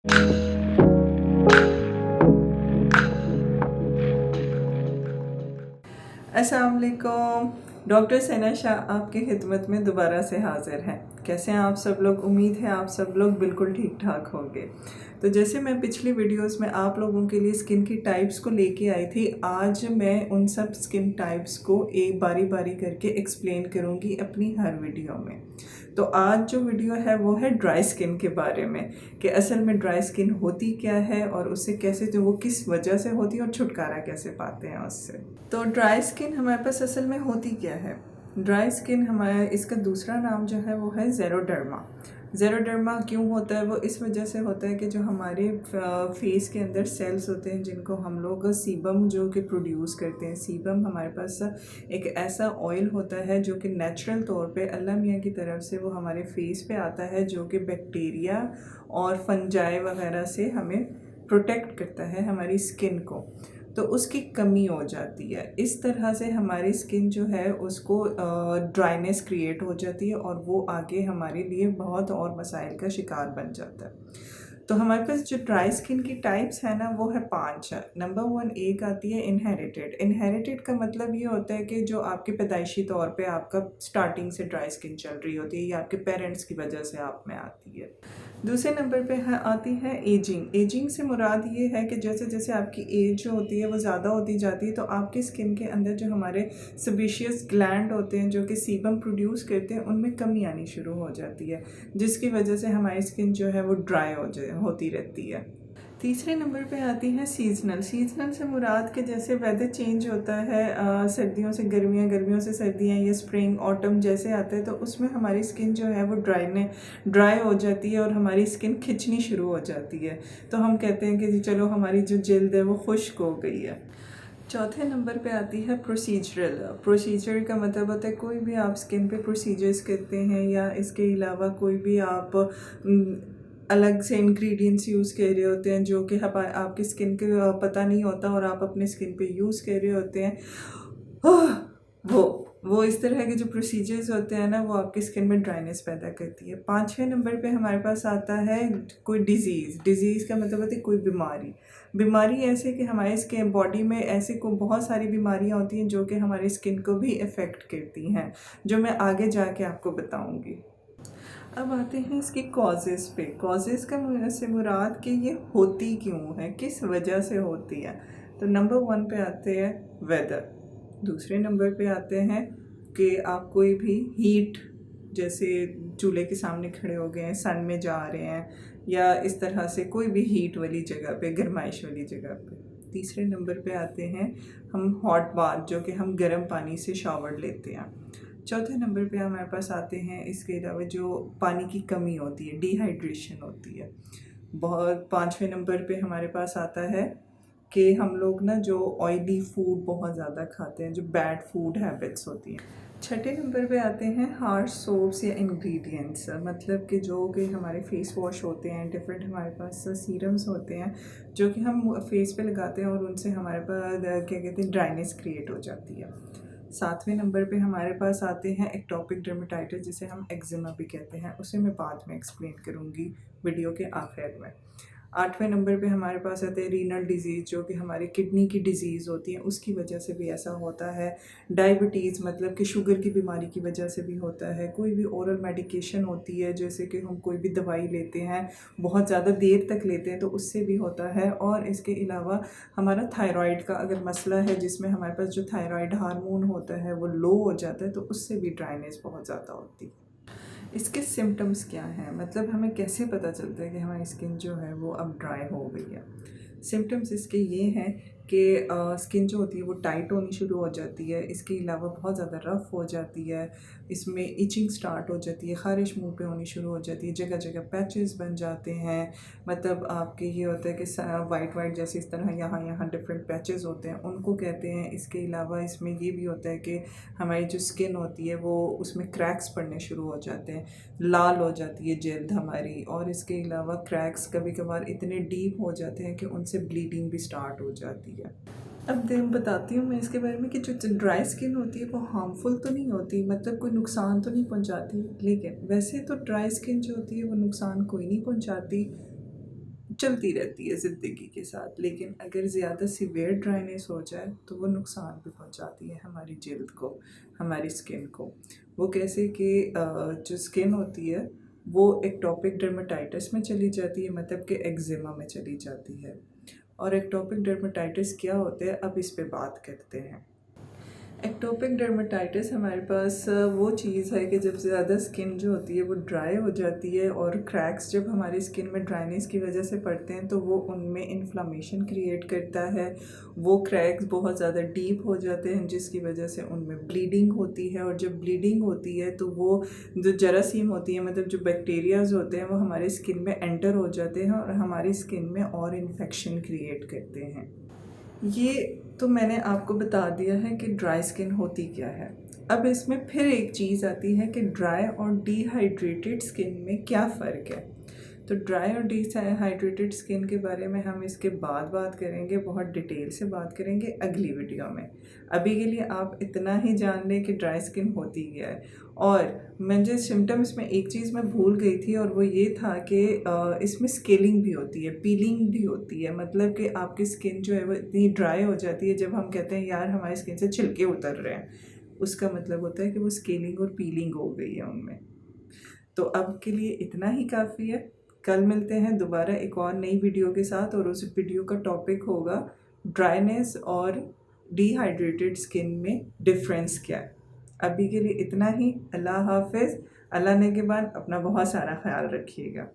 अस्सलाम वालेकुम। डॉक्टर सना शाह आपकी खिदमत में दोबारा से हाज़िर हैं। कैसे हैं आप सब लोग? उम्मीद है आप सब लोग बिल्कुल ठीक ठाक होंगे। तो जैसे मैं पिछली वीडियोस में आप लोगों के लिए स्किन की टाइप्स को लेके आई थी, आज मैं उन सब स्किन टाइप्स को एक बारी बारी करके एक्सप्लेन करूँगी अपनी हर वीडियो में। तो आज जो वीडियो है वो है ड्राई स्किन के बारे में, कि असल में ड्राई स्किन होती क्या है और उससे कैसे, जो वो किस वजह से होती है और छुटकारा कैसे पाते हैं उससे। तो ड्राई स्किन हमारे पास असल में होती क्या है? ड्राई स्किन हमारा, इसका दूसरा नाम जो है वो है ज़ेरोडर्मा। ज़ेरोडर्मा क्यों होता है? वो इस वजह से होता है कि जो हमारे फेस के अंदर सेल्स होते हैं जिनको हम लोग सीबम जो कि प्रोड्यूस करते हैं। सीबम हमारे पास एक ऐसा ऑयल होता है जो कि नेचुरल तौर पे अल्लाह मियाँ की तरफ से वो हमारे फेस पे आता है, जो कि बैक्टीरिया और फंजाई वगैरह से हमें प्रोटेक्ट करता है हमारी स्किन को। तो उसकी कमी हो जाती है, इस तरह से हमारी स्किन जो है उसको ड्राइनेस क्रिएट हो जाती है और वो आगे हमारे लिए बहुत और मसाइल का शिकार बन जाता है। तो हमारे पास जो ड्राई स्किन की टाइप्स है ना वो है 5 है। नंबर 1 एक आती है इनहेरिटेड। इनहेरिटेड का मतलब ये होता है कि जो आपके पैदाइशी तौर पे आपका स्टार्टिंग से ड्राई स्किन चल रही होती है या आपके पेरेंट्स की वजह से आप में आती है। दूसरे नंबर पे आती है एजिंग। एजिंग से मुराद ये है कि जैसे जैसे आपकी एज जो होती है वो ज़्यादा होती जाती है तो आपकी स्किन के अंदर जो हमारे सेबेशियस ग्लैंड होते हैं जो कि सीबम प्रोड्यूस करते हैं उनमें कमी आनी शुरू हो जाती है, जिसकी वजह से हमारी स्किन जो है वो ड्राई होती रहती है। तीसरे नंबर पे आती है सीजनल। सीजनल से मुराद के जैसे वेदर चेंज होता है, सर्दियों से गर्मियाँ, गर्मियों से सर्दियाँ, या स्प्रिंग ऑटम जैसे आते हैं तो उसमें हमारी स्किन जो है वो ड्राई हो जाती है और हमारी स्किन खिंचनी शुरू हो जाती है। तो हम कहते हैं कि जी चलो हमारी जो जल्द है वो खुश्क हो गई है। चौथे नंबर पे आती है प्रोसीजरल। प्रोसीजर का मतलब होता है कोई भी आप स्किन पे प्रोसीजर्स करते हैं या इसके अलावा कोई भी आप अलग से इंग्रेडिएंट्स यूज़ कर रहे होते हैं जो कि आपकी स्किन के पता नहीं होता और आप अपने स्किन पे यूज़ कर रहे होते हैं। वो इस तरह के जो प्रोसीजर्स होते हैं ना वो आपकी स्किन में ड्राइनेस पैदा करती है। 5वें नंबर पे हमारे पास आता है कोई डिज़ीज़ का मतलब होता है कोई बीमारी ऐसे कि हमारे स्किन बॉडी में ऐसे को बहुत सारी बीमारियां होती हैं जो कि हमारी स्किन को भी इफ़ेक्ट करती हैं, जो मैं आगे जाके आपको बताऊंगी। अब आते हैं इसकी कॉजेज़ पे। कॉजेज़ का से मुराद कि ये होती क्यों है, किस वजह से होती है। तो नंबर 1 पे आते हैं वेदर। दूसरे नंबर पे आते हैं कि आप कोई भी हीट, जैसे चूल्हे के सामने खड़े हो गए हैं, सन में जा रहे हैं या इस तरह से कोई भी हीट वाली जगह पे, गर्माइश वाली जगह पे। तीसरे नंबर पे आते हैं हम हॉट बाथ, जो कि हम गर्म पानी से शावर लेते हैं। चौथे नंबर पे हमारे पास आते हैं इसके अलावा जो पानी की कमी होती है, डिहाइड्रेशन होती है। बहुत 5वें नंबर पे हमारे पास आता है कि हम लोग ना जो ऑयली फूड बहुत ज़्यादा खाते हैं, जो बैड फूड हैबिट्स होती हैं। छठे नंबर पे आते हैं हार्श सोप्स या इंग्रेडिएंट्स, मतलब कि जो कि हमारे फेस वॉश होते हैं, डिफरेंट हमारे पास सीरम्स होते हैं जो कि हम फेस पे लगाते हैं और उनसे हमारे पास क्या कहते हैं ड्राइनेस क्रिएट हो जाती है। 7वें नंबर पे हमारे पास आते हैं एक्टोपिक डर्मेटाइटिस, जिसे हम एक्जिमा भी कहते हैं, उसे मैं बाद में एक्सप्लेन करूँगी वीडियो के आखिर में। 8वें नंबर पे हमारे पास आते हैं रीनल डिजीज़, जो कि हमारे किडनी की डिजीज़ होती है, उसकी वजह से भी ऐसा होता है। डायबिटीज़ मतलब कि शुगर की बीमारी की वजह से भी होता है। कोई भी ओरल मेडिकेशन होती है, जैसे कि हम कोई भी दवाई लेते हैं, बहुत ज़्यादा देर तक लेते हैं, तो उससे भी होता है। और इसके अलावा हमारा थायराइड का अगर मसला है, जिसमें हमारे पास जो थायराइड हार्मोन होता है वो लो हो जाता है, तो उससे भी ड्राइनेस बहुत ज़्यादा होती है। इसके सिम्टम्स क्या हैं, मतलब हमें कैसे पता चलता है कि हमारी स्किन जो है वो अब ड्राई हो गई है। सिम्टम्स इसके ये हैं कि स्किन जो होती है वो टाइट होनी शुरू हो जाती है। इसके अलावा बहुत ज़्यादा रफ़ हो जाती है, इसमें इचिंग स्टार्ट हो जाती है, ख़ारिश मुंह पे होनी शुरू हो जाती है, जगह जगह पैचेस बन जाते हैं। मतलब आपके ये होता है कि वाइट जैसे इस तरह यहाँ यहाँ डिफरेंट पैचेस होते हैं, उनको कहते हैं। इसके अलावा इसमें ये भी होता है कि हमारी जो स्किन होती है वो उसमें क्रैक्स पड़ने शुरू हो जाते हैं, लाल हो जाती है जल्द हमारी। और इसके अलावा क्रैक्स कभी कभार इतने डीप हो जाते हैं कि उनसे ब्लीडिंग भी स्टार्ट हो जाती है। अब बताती हूँ मैं इसके बारे में कि जो ड्राई स्किन होती है वो हार्मफुल तो नहीं होती, मतलब कोई नुकसान तो नहीं पहुँचाती, लेकिन वैसे तो ड्राई स्किन जो होती है वो नुकसान कोई नहीं पहुँचाती, चलती रहती है ज़िंदगी के साथ। लेकिन अगर ज़्यादा सीवियर ड्राइनेस हो जाए तो वो नुकसान भी पहुंचाती है हमारी जल्द को, हमारी स्किन को। वो कैसे कि जो स्किन होती है वो एक्टोपिक डर्मेटाइटिस में चली जाती है, मतलब कि एक्जिमा में चली जाती है। और एक्टोपिक डर्मेटाइटिस क्या होता है, अब इस पे बात करते हैं। एक्टोपिक डर्मेटाइटिस हमारे पास वो चीज़ है कि जब ज़्यादा स्किन जो होती है वो ड्राई हो जाती है, और क्रैक्स जब हमारी स्किन में ड्राइनेस की वजह से पड़ते हैं तो वो उनमें इन्फ्लामेशन क्रिएट करता है। वो क्रैक्स बहुत ज़्यादा डीप हो जाते हैं जिसकी वजह से उनमें ब्लीडिंग होती है, और जब ब्लीडिंग होती है तो वो जो जरासीम होती है, मतलब जो बैक्टीरियाज होते हैं, वो हमारे स्किन में एंटर हो जाते हैं और हमारी स्किन में और इन्फेक्शन क्रिएट करते हैं। ये तो मैंने आपको बता दिया है कि ड्राई स्किन होती क्या है। अब इसमें फिर एक चीज़ आती है कि ड्राई और डिहाइड्रेटेड स्किन में क्या फ़र्क है। तो ड्राई और डिहाइड्रेटेड स्किन के बारे में हम इसके बाद बात करेंगे, बहुत डिटेल से बात करेंगे अगली वीडियो में। अभी के लिए आप इतना ही जान लें कि ड्राई स्किन होती क्या है। और मुझे सिम्टम्स में एक चीज़ मैं भूल गई थी, और वो ये था कि इसमें स्केलिंग भी होती है, पीलिंग भी होती है। मतलब कि आपकी स्किन जो है वो इतनी ड्राई हो जाती है, जब हम कहते हैं यार हमारी स्किन से छिलके उतर रहे हैं, उसका मतलब होता है कि वो स्केलिंग और पीलिंग हो गई है उनमें। तो अब के लिए इतना ही काफ़ी है। कल मिलते हैं दोबारा एक और नई वीडियो के साथ, और उस वीडियो का टॉपिक होगा ड्राइनेस और डिहाइड्रेटेड स्किन में डिफरेंस क्या है। अभी के लिए इतना ही। अल्लाह हाफिज़। अल्लाह ने के बाद अपना बहुत सारा ख्याल रखिएगा।